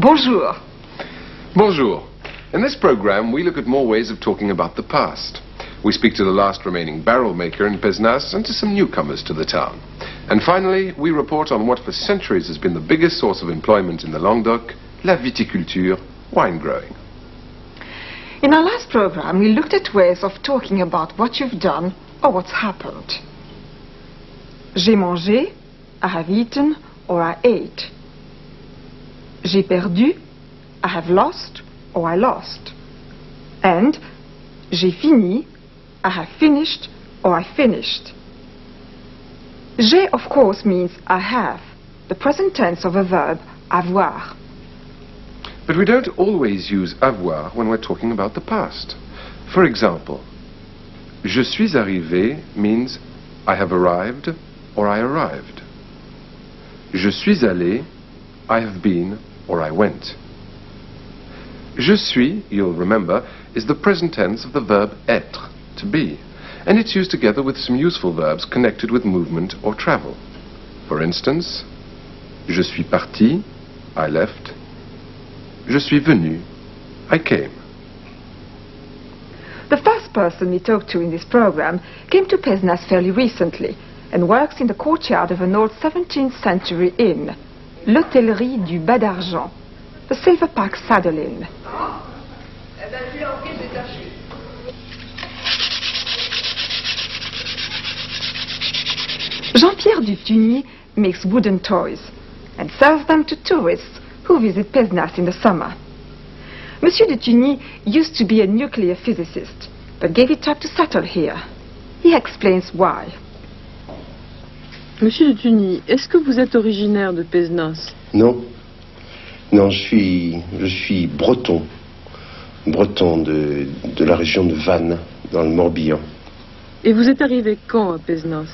Bonjour. Bonjour. In this program, we look at more ways of talking about the past. We speak to the last remaining barrel maker in Pézenas and to some newcomers to the town. And finally, we report on what for centuries has been the biggest source of employment in the Languedoc, la viticulture, wine growing. In our last program, we looked at ways of talking about what you've done or what's happened. J'ai mangé, I have eaten, or I ate. J'ai perdu, I have lost, or I lost. And j'ai fini, I have finished, or I finished. J'ai, of course, means I have, the present tense of a verb, avoir. But we don't always use avoir when we're talking about the past. For example, je suis arrivé means I have arrived or I arrived. Je suis allé, I have been or I went. Je suis, you'll remember, is the present tense of the verb être, to be, and it's used together with some useful verbs connected with movement or travel. For instance, je suis parti, I left. Je suis venu, I came. The first person we talked to in this program came to Pézenas fairly recently and works in the courtyard of an old 17th century inn, l'Hôtellerie du Bas d'Argent, the Silver Park Saddle Inn. Jean-Pierre Dutugny makes wooden toys and sells them to tourists who visit Pézenas in the summer. Monsieur Dutugny used to be a nuclear physicist, but gave it up to settle here. He explains why. Monsieur Dutugny, est-ce que vous êtes originaire de Pézenas? Non. Non, je suis breton. Breton de la région de Vannes, dans le Morbihan. Et vous êtes arrivé quand à Pézenas?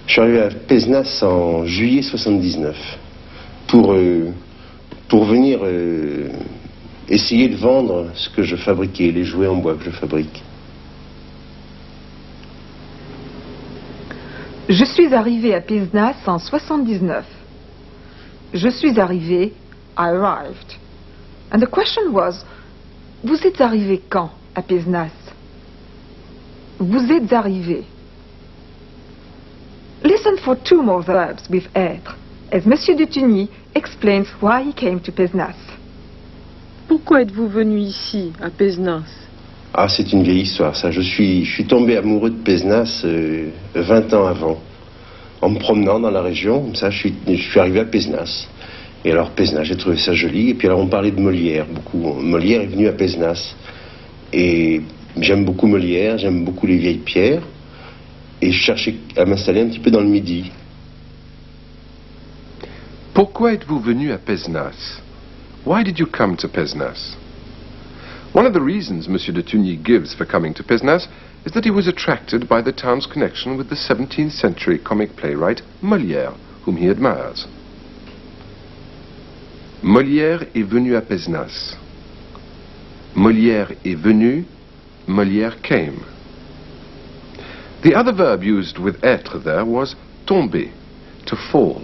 Je suis arrivé à Pézenas en juillet 79 pour venir essayer de vendre ce que je fabriquais, les jouets en bois que je fabrique. Je suis arrivé à Pézenas en 79. Je suis arrivé, I arrived. And the question was, vous êtes arrivé quand à Pézenas? Vous êtes arrivé. Listen for two more verbs with être, as Monsieur Dutugny explains why he came to Pézenas. Pourquoi êtes-vous venu ici, à Pézenas? Ah, c'est une vieille histoire, ça. Je suis tombé amoureux de Pézenas 20 ans avant. En me promenant dans la région, comme ça, je suis arrivé à Pézenas. Et alors, Pézenas, j'ai trouvé ça joli. Et puis alors, on parlait de Molière, beaucoup. Molière est venu à Pézenas. Et j'aime beaucoup Molière, j'aime beaucoup les vieilles pierres. Et je cherchais à m'installer un petit peu dans le Midi. Pourquoi êtes-vous venu à Pézenas? Why did you come to Pézenas? One of the reasons Monsieur Dutugny gives for coming to Pézenas is that he was attracted by the town's connection with the 17th century comic playwright Molière, whom he admires. Molière est venu à Pézenas. Molière est venu, Molière came. The other verb used with être there was tomber, to fall.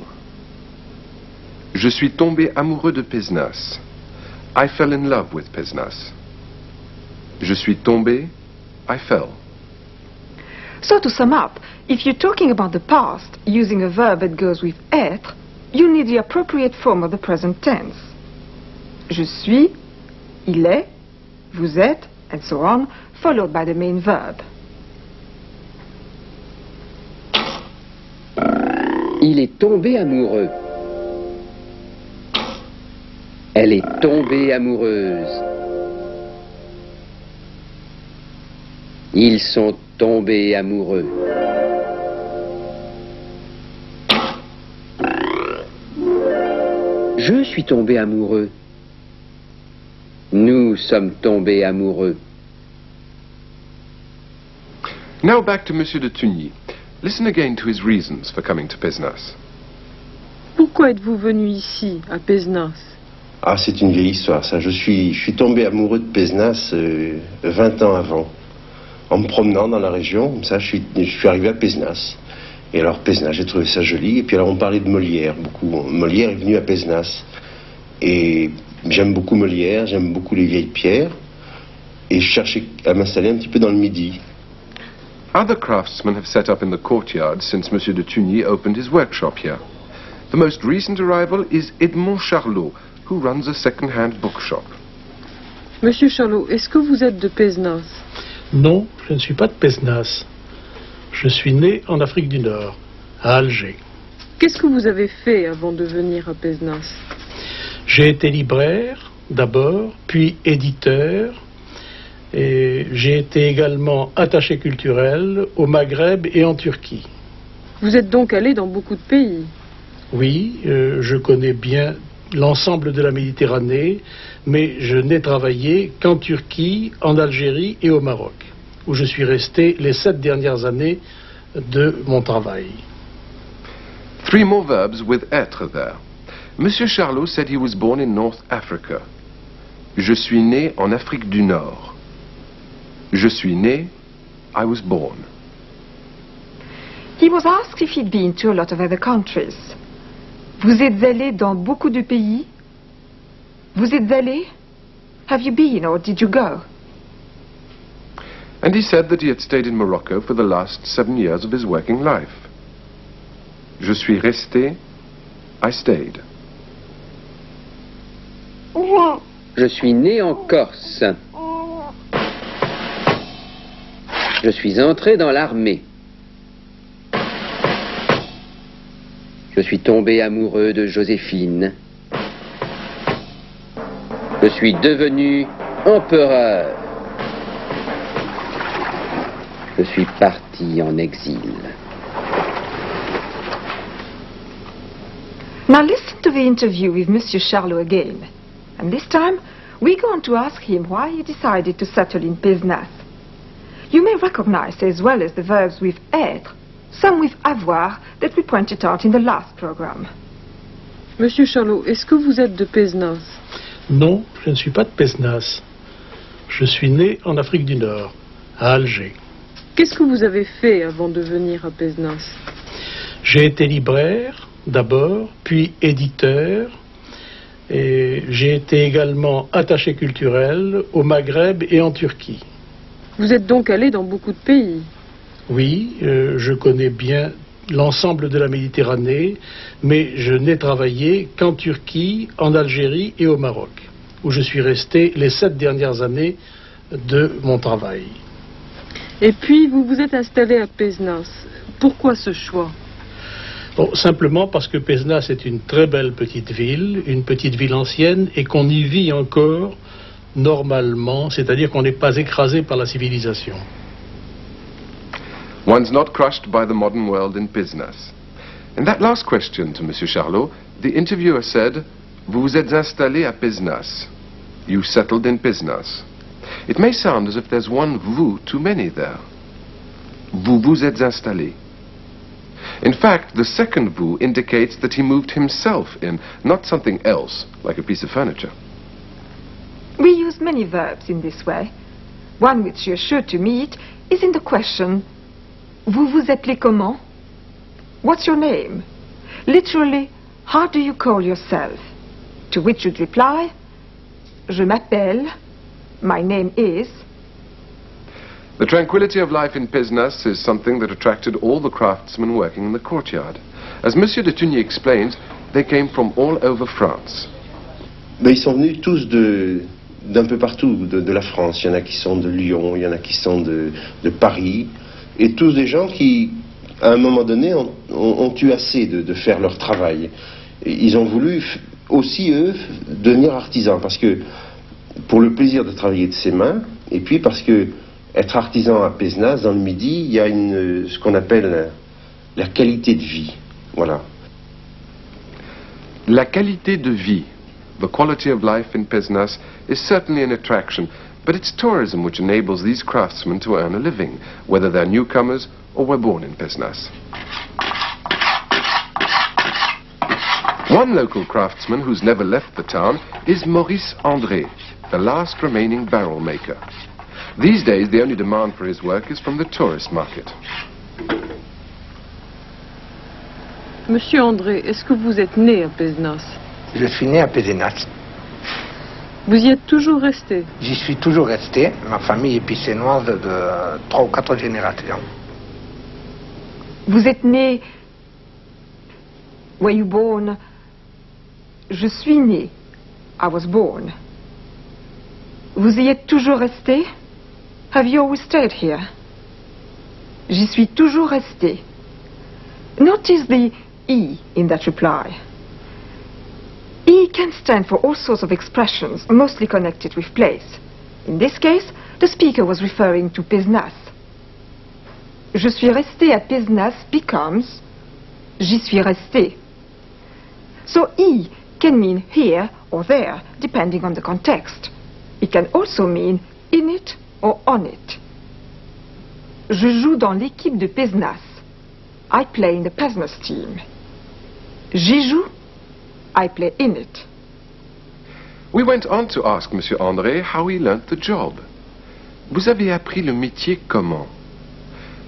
Je suis tombé amoureux de Pézenas. I fell in love with Pézenas. Je suis tombé, I fell. So to sum up, if you're talking about the past using a verb that goes with être, you need the appropriate form of the present tense. Je suis, il est, vous êtes, and so on, followed by the main verb. Il est tombé amoureux. Elle est tombée amoureuse. Ils sont tombés amoureux. Je suis tombé amoureux. Nous sommes tombés amoureux. Now back to Monsieur Dutugny. Listen again to his reasons for coming to Pézenas. Pourquoi êtes-vous venu ici, à Pézenas? Ah, c'est une vieille histoire, ça. Je suis tombé amoureux de Pézenas 20 ans avant. En me promenant dans la région, comme ça, je suis arrivé à Pézenas. Et alors, Pézenas, j'ai trouvé ça joli. Et puis alors, on parlait de Molière, beaucoup. Molière est venu à Pézenas. Et J'aime beaucoup Molière, j'aime beaucoup les vieilles pierres. Et je cherchais à m'installer un petit peu dans le Midi. Other craftsmen have set up in the courtyard since Monsieur de Tugny opened his workshop here. The most recent arrival is Edmond Charlot, who runs a second-hand bookshop. Monsieur Charlot, est-ce que vous êtes de Pézenas? Non, je ne suis pas de Pézenas. Je suis né en Afrique du Nord, à Alger. Qu'est-ce que vous avez fait avant de venir à Pézenas? J'ai été libraire, d'abord, puis éditeur. Et j'ai été également attaché culturel au Maghreb et en Turquie. Vous êtes donc allé dans beaucoup de pays? Oui, je connais bien l'ensemble de la Méditerranée, mais je n'ai travaillé qu'en Turquie, en Algérie et au Maroc, où je suis resté les 7 dernières années de mon travail. 3 more verbs with être there. Monsieur Charlot said he was born in North Africa. Je suis né en Afrique du Nord. Je suis né, I was born. He was asked if he'd been to a lot of other countries. Vous êtes allé dans beaucoup de pays? Vous êtes allé? Have you been or did you go? And he said that he had stayed in Morocco for the last 7 years of his working life. Je suis resté, I stayed. Je suis né en Corse. Je suis entré dans l'armée. Je suis tombé amoureux de Joséphine. Je suis devenu empereur. Je suis parti en exil. Now listen to the interview with Monsieur Charlot again. And this time, we're going to ask him why he decided to settle in Pézenas. You may recognize as well as the verbs with être, some with avoir that we pointed out in the last program. Monsieur Charlot, est-ce que vous êtes de Pézenas? Non, je ne suis pas de Pézenas. Je suis né en Afrique du Nord, à Alger. Qu'est-ce que vous avez fait avant de venir à Pézenas? J'ai été libraire, d'abord, puis éditeur. Et j'ai été également attaché culturel au Maghreb et en Turquie. Vous êtes donc allé dans beaucoup de pays? Oui, je connais bien l'ensemble de la Méditerranée, mais je n'ai travaillé qu'en Turquie, en Algérie et au Maroc, où je suis resté les 7 dernières années de mon travail. Et puis, vous vous êtes installé à Pézenas. Pourquoi ce choix? Bon, simplement parce que Pézenas est une très belle petite ville ancienne, et qu'on y vit encore normalement, c'est-à-dire qu'on n'est pas écrasé par la civilisation. One's not crushed by the modern world in Pézenas. In that last question to Monsieur Charlot, the interviewer said, vous vous êtes installé à Pézenas. You settled in Pézenas. It may sound as if there's one vous too many there. Vous vous êtes installé. In fact, the second vous indicates that he moved himself in, not something else, like a piece of furniture. We use many verbs in this way. One which you're sure to meet is in the question, vous vous appelez comment? What's your name? Literally, how do you call yourself? To which you'd reply, je m'appelle, my name is. The tranquility of life in Pézenas is something that attracted all the craftsmen working in the courtyard. As Monsieur de Tugny explains, they came from all over France. Mais ils sont venus tous d'un peu partout de la France. Il y en a qui sont de Lyon, il y en a qui sont de Paris. Et tous des gens qui, à un moment donné, ont eu assez de faire leur travail. Et ils ont voulu aussi, eux, devenir artisans. Parce que, pour le plaisir de travailler de ses mains, et puis parce que être artisan à Pézenas, dans le Midi, il y a ce qu'on appelle la qualité de vie. Voilà. La qualité de vie, the quality of life in Pézenas, is certainly an attraction, but it's tourism which enables these craftsmen to earn a living, whether they're newcomers or were born in Pézenas. One local craftsman who's never left the town is Maurice André, the last remaining barrel maker. These days, the only demand for his work is from the tourist market. Monsieur André, est-ce que vous êtes né à Pézenas? Je suis né à Pézenas. Vous y êtes toujours resté? J'y suis toujours resté. Ma famille est pissénoise de 3 ou 4 générations. Vous êtes né... Were you born? Je suis né. I was born. Vous y êtes toujours resté? Have you always stayed here? J'y suis toujours resté. Notice the E in that reply. E can stand for all sorts of expressions, mostly connected with place. In this case, the speaker was referring to Pézenas. Je suis resté à Pézenas becomes j'y suis resté. So E can mean here or there, depending on the context. It can also mean in it or on it. Je joue dans l'équipe de Pézenas. I play in the Pézenas team. J'y joue. I play in it. We went on to ask Monsieur André how he learnt the job. Vous avez appris le métier comment?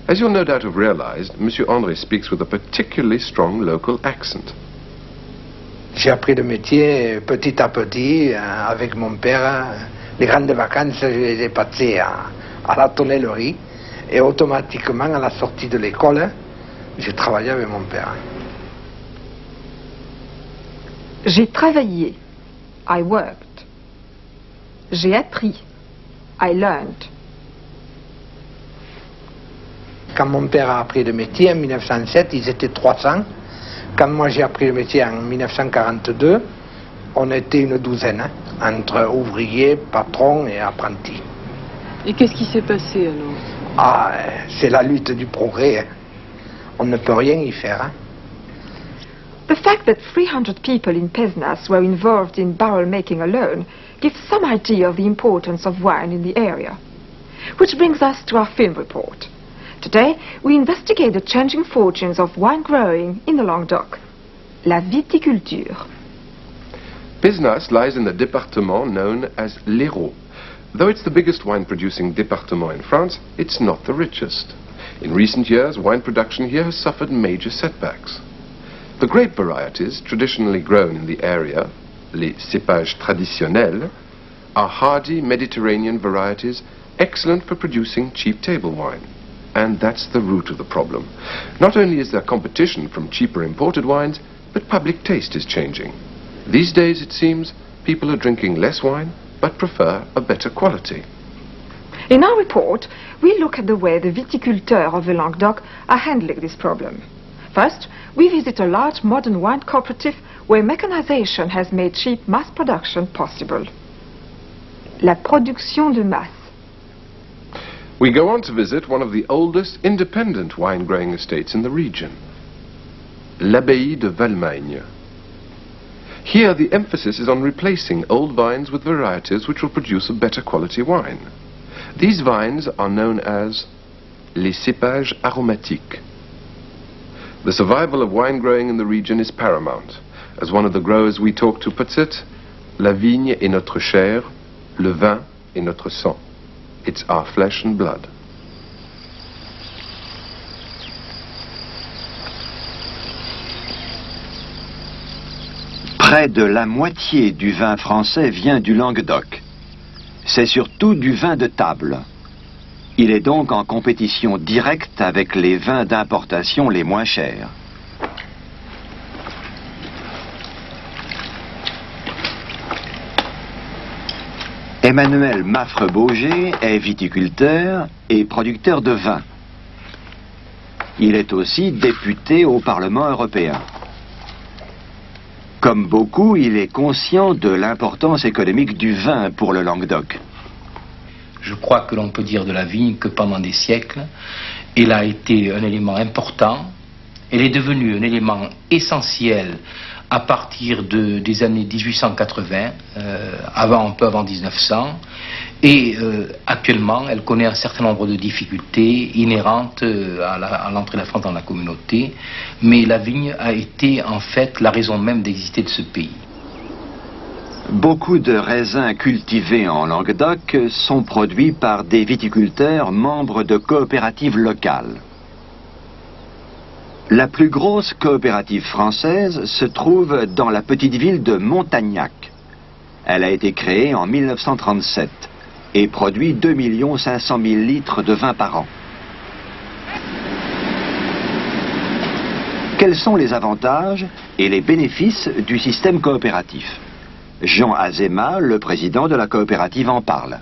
As you'll no doubt have realized, Monsieur André speaks with a particularly strong local accent. J'ai appris le métier petit à petit avec mon père. Les grandes vacances, je les ai passées à la tonnellerie. Et automatiquement, à la sortie de l'école, j'ai travaillé avec mon père. J'ai travaillé. I worked. J'ai appris. I learned. Quand mon père a appris le métier en 1907, ils étaient 300. Quand moi j'ai appris le métier en 1942, on était une douzaine, entre ouvriers, patrons et apprentis. Et qu'est-ce qui s'est passé alors? Ah, c'est la lutte du progrès. On ne peut rien y faire. The fact that 300 people in Pézenas were involved in barrel making alone gives some idea of the importance of wine in the area. Which brings us to our film report. Today, we investigate the changing fortunes of wine growing in the Languedoc. La viticulture. Pézenas lies in the département known as l'Hérault. Though it's the biggest wine-producing département in France, it's not the richest. In recent years, wine production here has suffered major setbacks. The grape varieties traditionally grown in the area, les cépages traditionnels, are hardy Mediterranean varieties excellent for producing cheap table wine. And that's the root of the problem. Not only is there competition from cheaper imported wines, but public taste is changing. These days, it seems, people are drinking less wine, but prefer a better quality. In our report, we look at the way the viticulteurs of the Languedoc are handling this problem. First, we visit a large modern wine cooperative where mechanization has made cheap mass production possible. La production de masse. We go on to visit one of the oldest independent wine-growing estates in the region, l'Abbaye de Valmagne. Here, the emphasis is on replacing old vines with varieties which will produce a better quality wine. These vines are known as les cépages aromatiques. The survival of wine growing in the region is paramount. As one of the growers we talked to puts it, la vigne est notre chair, le vin est notre sang. It's our flesh and blood. Près de la moitié du vin français vient du Languedoc. C'est surtout du vin de table. Il est donc en compétition directe avec les vins d'importation les moins chers. Emmanuel Maffre-Bauger est viticulteur et producteur de vin. Il est aussi député au Parlement européen. Comme beaucoup, il est conscient de l'importance économique du vin pour le Languedoc. Je crois que l'on peut dire de la vigne que pendant des siècles, elle a été un élément important. Elle est devenue un élément essentiel à partir des années 1880, un peu avant 1900. Et actuellement, elle connaît un certain nombre de difficultés inhérentes à l'entrée de la France dans la communauté. Mais la vigne a été en fait la raison même d'exister de ce pays. Beaucoup de raisins cultivés en Languedoc sont produits par des viticulteurs membres de coopératives locales. La plus grosse coopérative française se trouve dans la petite ville de Montagnac. Elle a été créée en 1937 et produit 2 500 000 litres de vin par an. Quels sont les avantages et les bénéfices du système coopératif? Jean Azéma, le président de la coopérative, en parle.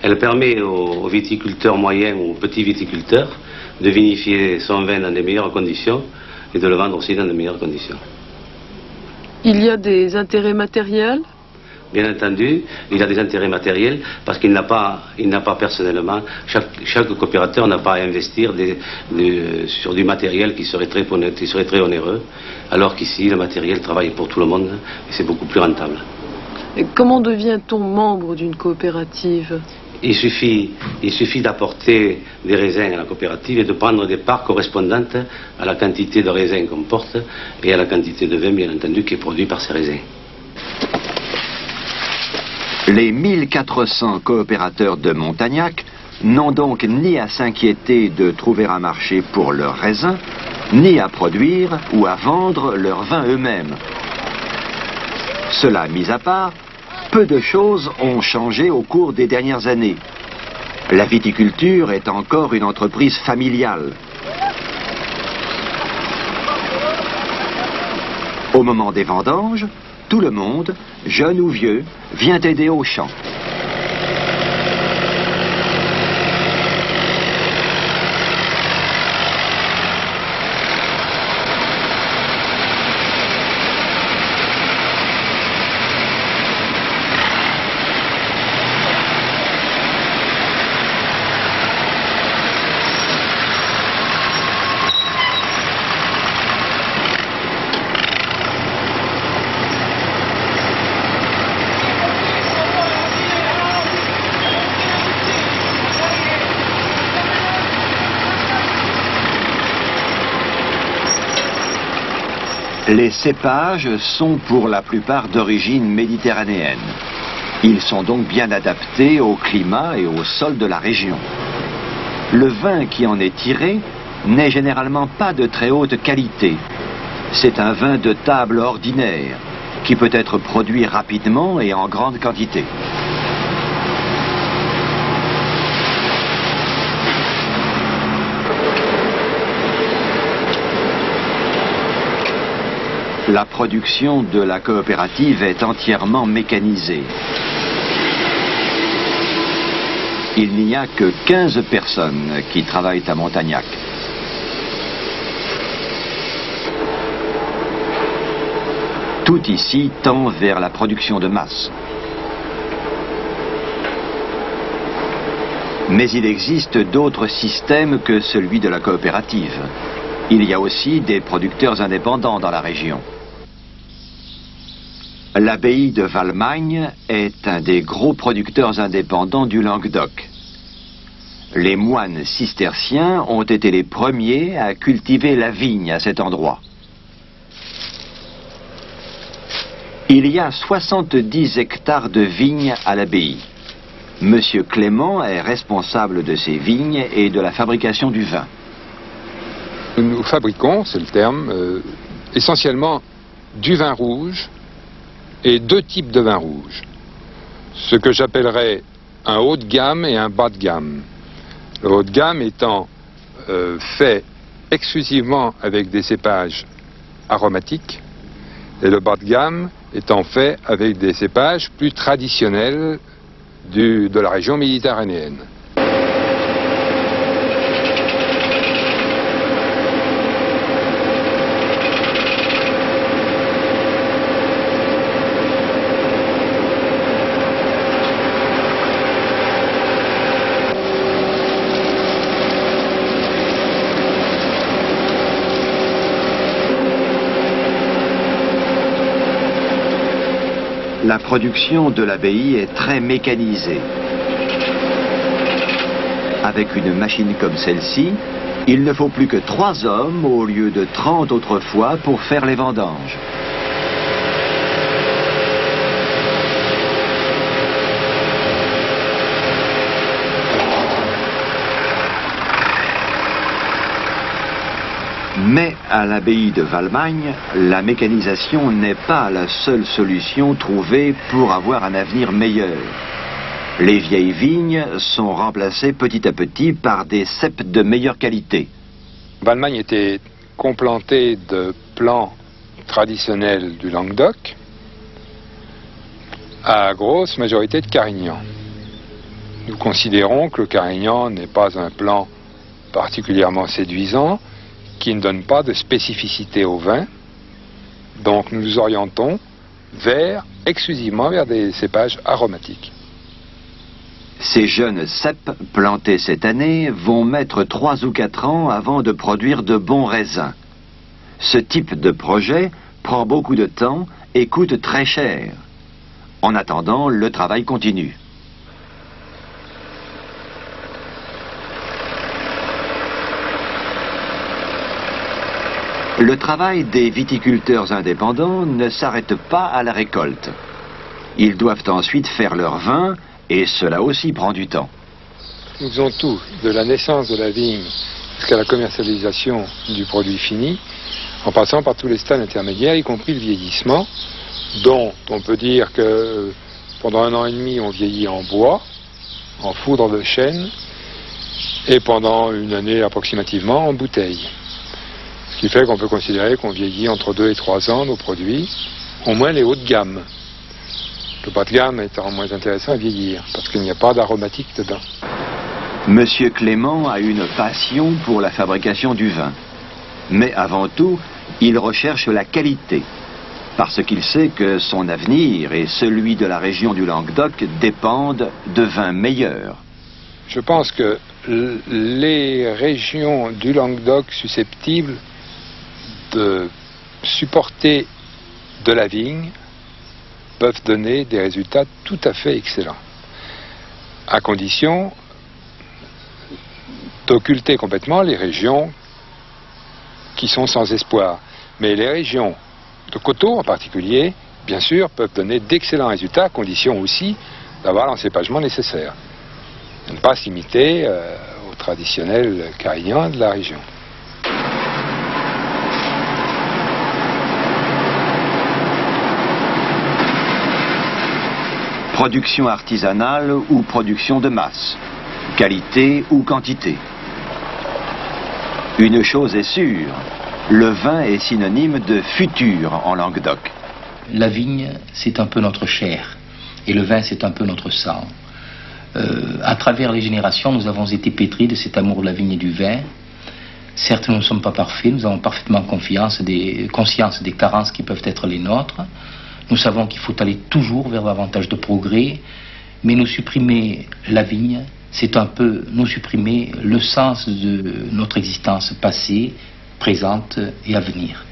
Elle permet aux viticulteurs moyens ou aux petits viticulteurs de vinifier son vin dans de meilleures conditions et de le vendre aussi dans de meilleures conditions. Il y a des intérêts matériels? Bien entendu, il y a des intérêts matériels parce qu'il n'a pas personnellement, chaque coopérateur n'a pas à investir sur du matériel qui serait très onéreux, alors qu'ici le matériel travaille pour tout le monde et c'est beaucoup plus rentable. Et comment devient-on membre d'une coopérative? Il suffit d'apporter des raisins à la coopérative et de prendre des parts correspondantes à la quantité de raisins qu'on porte et à la quantité de vin, bien entendu, qui est produit par ces raisins. Les 1400 coopérateurs de Montagnac n'ont donc ni à s'inquiéter de trouver un marché pour leurs raisins, ni à produire ou à vendre leurs vins eux-mêmes. Cela mis à part, peu de choses ont changé au cours des dernières années. La viticulture est encore une entreprise familiale. Au moment des vendanges, tout le monde, jeune ou vieux, vient aider au champ. Les cépages sont pour la plupart d'origine méditerranéenne. Ils sont donc bien adaptés au climat et au sol de la région. Le vin qui en est tiré n'est généralement pas de très haute qualité. C'est un vin de table ordinaire qui peut être produit rapidement et en grande quantité. La production de la coopérative est entièrement mécanisée. Il n'y a que 15 personnes qui travaillent à Montagnac. Tout ici tend vers la production de masse. Mais il existe d'autres systèmes que celui de la coopérative. Il y a aussi des producteurs indépendants dans la région. L'abbaye de Valmagne est un des gros producteurs indépendants du Languedoc. Les moines cisterciens ont été les premiers à cultiver la vigne à cet endroit. Il y a 70 hectares de vignes à l'abbaye. Monsieur Clément est responsable de ces vignes et de la fabrication du vin. Nous fabriquons, c'est le terme, essentiellement du vin rouge et deux types de vin rouge. Ce que j'appellerais un haut de gamme et un bas de gamme. Le haut de gamme étant fait exclusivement avec des cépages aromatiques et le bas de gamme étant fait avec des cépages plus traditionnels de la région méditerranéenne. La production de l'abbaye est très mécanisée. Avec une machine comme celle-ci, il ne faut plus que 3 hommes au lieu de 30 autrefois pour faire les vendanges. Mais à l'abbaye de Valmagne, la mécanisation n'est pas la seule solution trouvée pour avoir un avenir meilleur. Les vieilles vignes sont remplacées petit à petit par des ceps de meilleure qualité. Valmagne était complanté de plants traditionnels du Languedoc, à grosse majorité de Carignan. Nous considérons que le Carignan n'est pas un plant particulièrement séduisant, qui ne donne pas de spécificité au vin. Donc nous nous orientons exclusivement vers des cépages aromatiques. Ces jeunes ceps plantés cette année vont mettre 3 ou 4 ans avant de produire de bons raisins. Ce type de projet prend beaucoup de temps et coûte très cher. En attendant, le travail continue. Le travail des viticulteurs indépendants ne s'arrête pas à la récolte. Ils doivent ensuite faire leur vin et cela aussi prend du temps. Nous faisons tout, de la naissance de la vigne jusqu'à la commercialisation du produit fini, en passant par tous les stades intermédiaires, y compris le vieillissement, dont on peut dire que pendant 1 an et demi, on vieillit en bois, en foudre de chêne, et pendant 1 année approximativement en bouteille. Ce qui fait qu'on peut considérer qu'on vieillit entre 2 et 3 ans nos produits, au moins les hauts de gamme. Le bas de gamme étant moins intéressant à vieillir, parce qu'il n'y a pas d'aromatique dedans. Monsieur Clément a une passion pour la fabrication du vin. Mais avant tout, il recherche la qualité, parce qu'il sait que son avenir et celui de la région du Languedoc dépendent de vins meilleurs. Je pense que les régions du Languedoc susceptibles de supporter de la vigne peuvent donner des résultats tout à fait excellents, à condition d'occulter complètement les régions qui sont sans espoir. Mais les régions de coteaux en particulier, bien sûr, peuvent donner d'excellents résultats, à condition aussi d'avoir l'encépagement nécessaire. De ne pas se limiter au traditionnel carignan de la région. Production artisanale ou production de masse, qualité ou quantité. Une chose est sûre, le vin est synonyme de futur en Languedoc. La vigne, c'est un peu notre chair, et le vin, c'est un peu notre sang. À travers les générations, nous avons été pétris de cet amour de la vigne et du vin. Certes, nous ne sommes pas parfaits, nous avons parfaitement conscience des carences qui peuvent être les nôtres. Nous savons qu'il faut aller toujours vers davantage de progrès, mais nous supprimer la vigne, c'est un peu nous supprimer le sens de notre existence passée, présente et à venir.